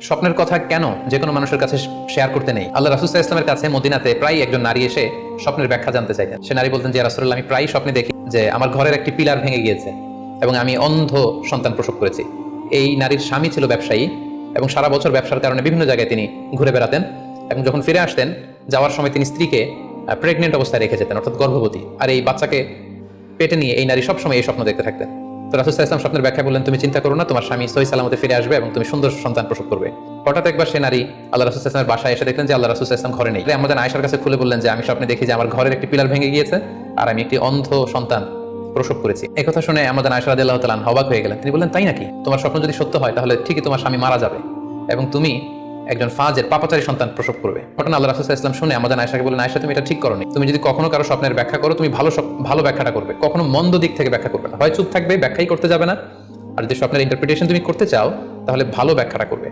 স্বপ্নের কথা কেন যে কোনো মানুষের কাছে শেয়ার করতে নেই? আল্লাহ রাসূল সাল্লাল্লাহু আলাইহি ওয়াসাল্লামের কাছে মদিনাতে প্রায় একজন নারী এসে স্বপ্নের ব্যাখ্যা জানতে চাইতেন। সে নারী বলতেন যে, ইয়া রাসূলুল্লাহ, আমি প্রায় স্বপ্নে দেখি যে আমার ঘরের একটি পিলার ভেঙে গিয়েছে এবং আমি অন্ধ সন্তান প্রসব করেছি। এই নারীর স্বামী ছিল ব্যবসায়ী এবং সারা বছর ব্যবসার কারণে বিভিন্ন জায়গায় তিনি ঘুরে বেড়াতেন এবং যখন ফিরে আসতেন যাওয়ার সময় তিনি স্ত্রীকে প্রেগনেন্ট অবস্থায় রেখে যেতেন, অর্থাৎ গর্ভবতী। আর এই বাচ্চাকে পেটে নিয়ে এই নারী সবসময় এই স্বপ্ন দেখতে থাকতেন। তো রাসূল সাল্লাল্লাহু আলাইহি ওয়াসাল্লাম স্বপ্নের ব্যাখ্যা বললেন, তুমি চিন্তা করো না, তোমার স্বামী সহি সালামতে ফিরে আসবে এবং তুমি সুন্দর সন্তান প্রসব করবে। হঠাৎ একবার সে নারী আল্লাহ রাসূল সাল্লাল্লাহু আলাইহি ওয়াসাল্লামের বাসায় এসে দেখলেন যে আল্লাহ রাসূল সাল্লাল্লাহু আলাইহি ওয়াসাল্লাম ঘরে নেই। আমাদের আয়েশার কাছে খুলে বললেন যে আমি স্বপ্নে দেখি যে আমার ঘরের একটি পিলার ভেঙে গিয়েছে আর আমি একটি অন্ধ সন্তান প্রসব করেছি। এই কথা শুনে আমাদের আয়েশা রাদিয়াল্লাহু তাআলা আনহা অবাক হয়ে গেলেন। তিনি বললেন, তাই নাকি? তোমার স্বপ্ন যদি সত্য হয় তাহলে ঠিকই তোমার স্বামী মারা যাবে এবং তুমি একজন ফাজের পাপাচারী সন্তান প্রসব করবে। ঘটনা আল্লাহ রাসূল সাল্লাল্লাহু আলাইহি ওয়াসাল্লাম শুনে আমাদের আয়েশাকে বললেন, আয়েশা, তুমি এটা ঠিক করোনি। তুমি যদি কখনো কারো স্বপ্নের ব্যাখ্যা করো, তুমি ভালো ব্যাখ্যাটা করবে, কখনো মন্দ দিক থেকে ব্যাখ্যা করবে না। হয় চুপ থাকবে, ব্যাখ্যাই করতে যাবে না, আর যদি স্বপ্নের ইন্টারপ্রিটেশন তুমি করতে চাও তাহলে ভালো ব্যাখ্যাটা করবে।